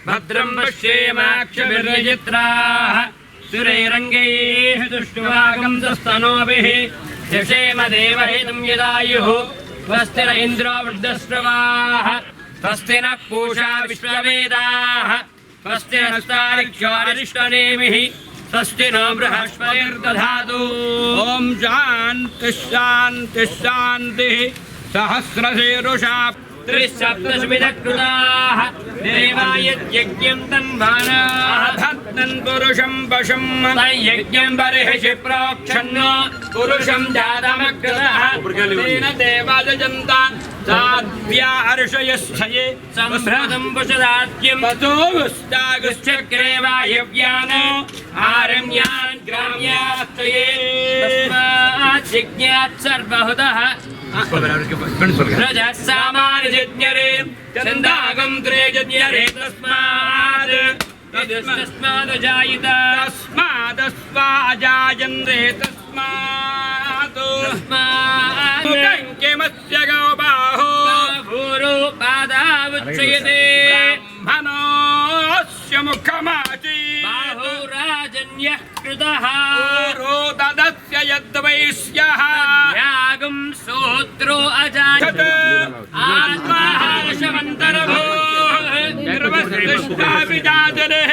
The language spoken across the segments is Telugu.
भद्रं पश्येमाक्षभिर्यजित्राः सुरैरङ्गैः दुष्टवागंसस्तनोभिः यशेम देवहितं यदायुः स्वस्तिर इन्द्रो वृद्धश्रवाः स्वस्ति नः पूषा विश्ववेदाः स्वस्ति नस्तारिक्षारिष्टनेमिः स्वस्ति नो बृहस्पतिर्दधातु। ॐ शान्तिः शान्तिः शान्तिः सहस्रशीरुषा त्रिसप्तशमिदकृताः देवायज्ञं तन्वानाः भक्तं पुरुषं पशुं तयज्ञं बर्हिषि प्रोक्षन्नो पुरुषं जातमकृतः तेन देवाजन्ता साध्या हर्षयस्थये संस्कृतं पुषदाद्यं वसोगुस्तागुश्चक्रे वायव्यानो आरण्यान् ग्राम्यास्तये तस्मात् जिज्ञात् सर्वहुतः सामान्यज्ञरे चन्दागं त्रेजज्ञरे तस्मादजायन्ते तस्मात् गौबाहो भूरुपादावुच्यते ब्रह्मणोऽस्य मुखमाची बाहुराजन्यः कृतः रोददस्य यद्वैश्यः यागं सोत्रो अजायत आत्मा हर्षमन्तर्भूः निर्वस्तिष्ठा विजातरेः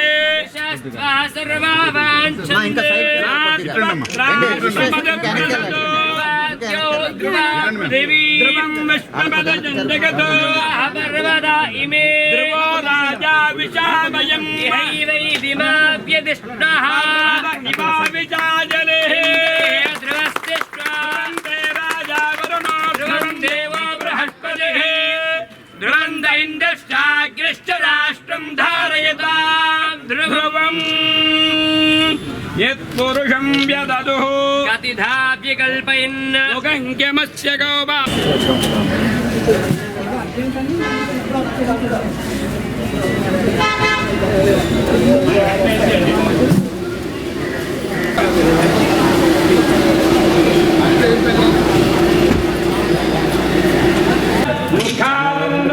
शास्त्रा सर्वा वाञ्छन्ते देवी ध्रुवं विष्णुपदजगतो पर्वता इमे ध्रुवो राजा विशामयं हैवैदिमाव्यदिष्णः इमा विजाजलेः ध्रुवस्तिष्ठन्ते राजा वरुणो ध्रुवं देवो बृहस्पतिः ध्रुवं दैन्द्रश्चाग्रश्च राष्ट्रं धारयतां ध्रुवम् यत्पुरुषं व्यददुः कतिधा विकल्पयन् मुखङ्क्यमस्य गौबा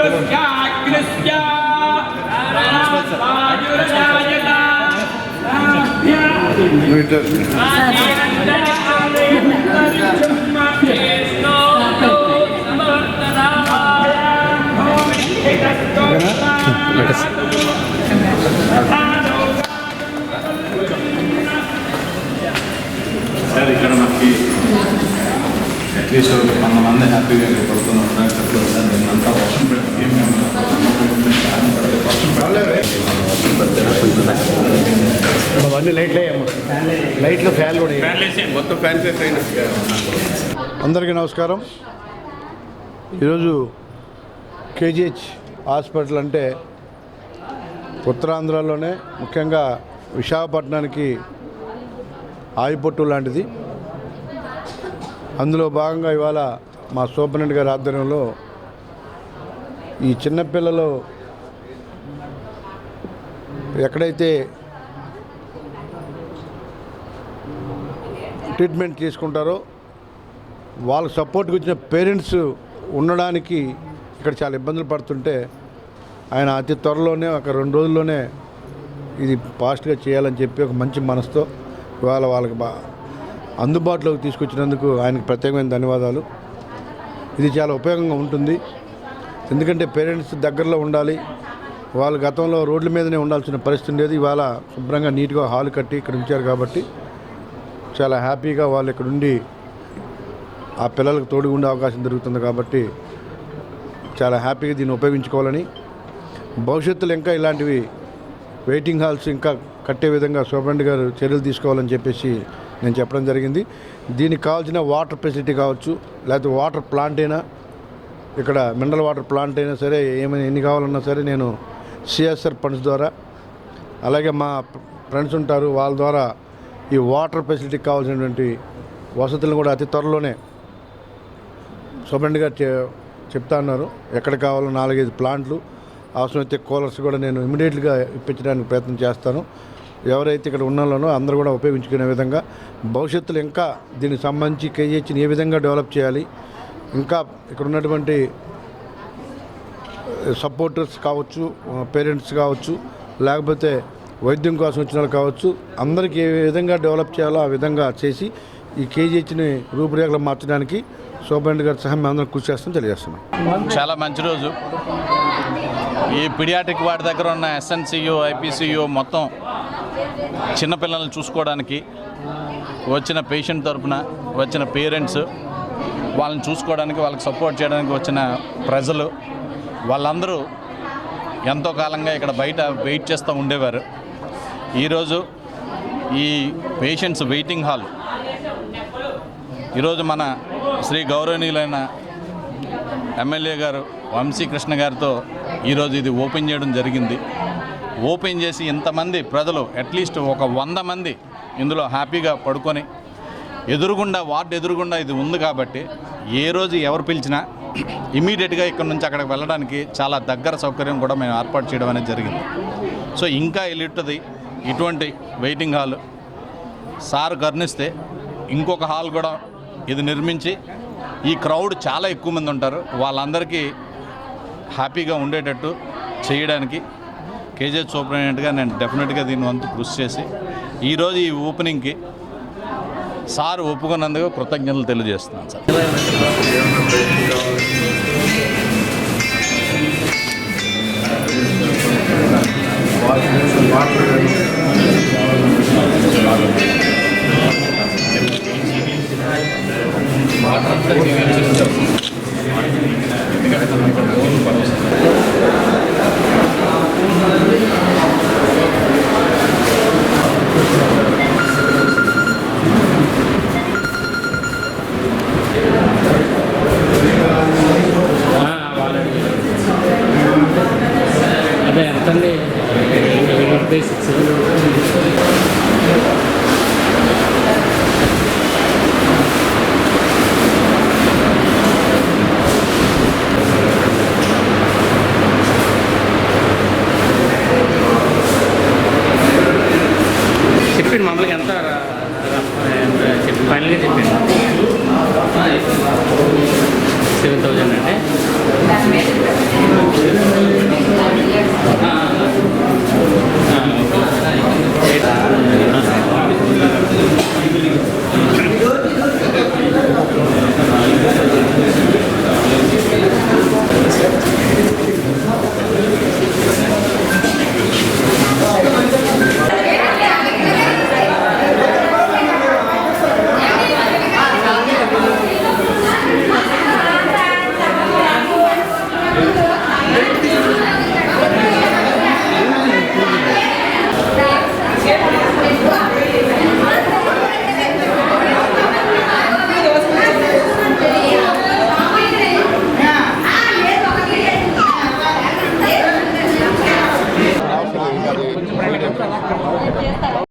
मुखान्द्रस्याग्रस्य वायुर्जायता సార్ ఇక్కడ మనకి అట్లీస్ట్ 100 మంది హ్యాపీగా పడుతున్నాం సార్ అంతా వర్షం పెట్టి అవన్నీ లైట్లు ఫ్యాన్ కూడా మొత్తం ఫ్యాన్స్ అయినా. అందరికీ నమస్కారం. ఈరోజు కేజీహెచ్ హాస్పిటల్ అంటే ఉత్తరాంధ్రలోనే ముఖ్యంగా విశాఖపట్నానికి ఆయిపొట్టు లాంటిది. అందులో భాగంగా ఇవాళ మా సూపరింటెండెంట్ గారి ఆధ్వర్యంలో ఈ చిన్నపిల్లలు ఎక్కడైతే ట్రీట్మెంట్ తీసుకుంటారో వాళ్ళకి సపోర్ట్కి వచ్చిన పేరెంట్స్ ఉండడానికి ఇక్కడ చాలా ఇబ్బందులు పడుతుంటే ఆయన అతి త్వరలోనే ఒక 2 రోజుల్లోనే ఇది ఫాస్ట్గా చేయాలని చెప్పి ఒక మంచి మనసుతో ఇవాళ వాళ్ళకి అందుబాటులోకి తీసుకొచ్చినందుకు ఆయనకు ప్రత్యేకమైన ధన్యవాదాలు. ఇది చాలా ఉపయోగంగా ఉంటుంది. ఎందుకంటే పేరెంట్స్ దగ్గరలో ఉండాలి. వాళ్ళు గతంలో రోడ్ల మీదనే ఉండాల్సిన పరిస్థితి ఉండేది. ఇవాళ శుభ్రంగా నీట్గా హాల్ కట్టి ఇక్కడ ఉంచారు కాబట్టి చాలా హ్యాపీగా వాళ్ళు ఇక్కడ ఉండి ఆ పిల్లలకు తోడుగా ఉండే అవకాశం దొరుకుతుంది. కాబట్టి చాలా హ్యాపీగా దీన్ని ఉపయోగించుకోవాలని, భవిష్యత్తులో ఇంకా ఇలాంటివి వెయిటింగ్ హాల్స్ ఇంకా కట్టే విధంగా సూపరింటెండెంట్ గారు చర్యలు తీసుకోవాలని చెప్పేసి నేను చెప్పడం జరిగింది. దీనికి కావాల్సిన వాటర్ ఫెసిలిటీ కావచ్చు, లేకపోతే వాటర్ ప్లాంట్ అయినా, ఇక్కడ మినరల్ వాటర్ ప్లాంట్ అయినా సరే, ఏమైనా ఎన్ని కావాలన్నా సరే నేను సిఎస్ఆర్ ఫండ్స్ ద్వారా, అలాగే మా ఫ్రెండ్స్ ఉంటారు వాళ్ళ ద్వారా ఈ వాటర్ ఫెసిలిటీకి కావాల్సినటువంటి వసతులను కూడా అతి త్వరలోనే సూపరింటెండెంట్ గారు చెప్తా ఉన్నారు. ఎక్కడ కావాలో 4-5 ప్లాంట్లు, అవసరమైతే కూలర్స్ కూడా నేను ఇమీడియట్గా ఇప్పించడానికి ప్రయత్నం చేస్తాను. ఎవరైతే ఇక్కడ ఉన్నారో అందరూ కూడా ఉపయోగించుకునే విధంగా భవిష్యత్తులో ఇంకా దీనికి సంబంధించి కేజీహెచ్ని ఏ విధంగా డెవలప్ చేయాలి, ఇంకా ఇక్కడ ఉన్నటువంటి సపోర్టర్స్ కావచ్చు, పేరెంట్స్ కావచ్చు, లేకపోతే వైద్యం కోసం వచ్చిన వాళ్ళు కావచ్చు, అందరికీ ఏ విధంగా డెవలప్ చేయాలో ఆ విధంగా చేసి ఈ కేజీహెచ్ని రూపురేఖలు మార్చడానికి సూపరింటెండెంట్ గారి సహాయం అందరం కృషి చేస్తామని తెలియజేస్తున్నాం. చాలా మంచి రోజు. ఈ పిడియాట్రిక్ వార్డ్ దగ్గర ఉన్న ఎస్ఎన్సియు, ఐపీసీయు మొత్తం చిన్నపిల్లల్ని చూసుకోవడానికి వచ్చిన పేషెంట్ తరఫున వచ్చిన పేరెంట్స్, వాళ్ళని చూసుకోవడానికి, వాళ్ళకి సపోర్ట్ చేయడానికి వచ్చిన ప్రజలు, వాళ్ళందరూ ఎంతో కాలంగా ఇక్కడ బయట వెయిట్ చేస్తూ ఉండేవారు. ఈరోజు ఈ పేషెంట్స్ వెయిటింగ్ హాల్ ఈరోజు మన శ్రీ గౌరవనీయులైన ఎమ్మెల్యే గారు వంశీకృష్ణ గారితో ఈరోజు ఇది ఓపెన్ చేయడం జరిగింది. ఓపెన్ చేసి ఇంతమంది ప్రజలు, అట్లీస్ట్ ఒక 100 మంది ఇందులో హ్యాపీగా పడుకొని, ఎదురుగుండా వార్డు ఎదురుగుండా ఇది ఉంది కాబట్టి ఏ రోజు ఎవరు పిలిచినా ఇమీడియట్గా ఇక్కడ నుంచి అక్కడికి వెళ్ళడానికి చాలా దగ్గర సౌకర్యం కూడా మేము ఏర్పాటు చేయడం అనేది జరిగింది. సో ఇంకా ఎలిట్ది ఇటువంటి వెయిటింగ్ హాల్ సార్ కరుణిస్తే ఇంకొక హాల్ కూడా ఇది నిర్మించి, ఈ క్రౌడ్ చాలా ఎక్కువ మంది ఉంటారు, వాళ్ళందరికీ హ్యాపీగా ఉండేటట్టు చేయడానికి కేజీహెచ్ సూపరింటెండెంట్గా నేను డెఫినెట్గా దీని వంతు కృషి చేసి ఈరోజు ఈ ఓపెనింగ్కి సార్ ఒప్పుకున్నందుకు కృతజ్ఞతలు తెలియజేస్తున్నాను సార్. అదే ఎంతండి బేసిక్స్ చెప్పండి మామూలుగా ఎంత ఫైనల్గా చెప్పండి 7,000 అండి.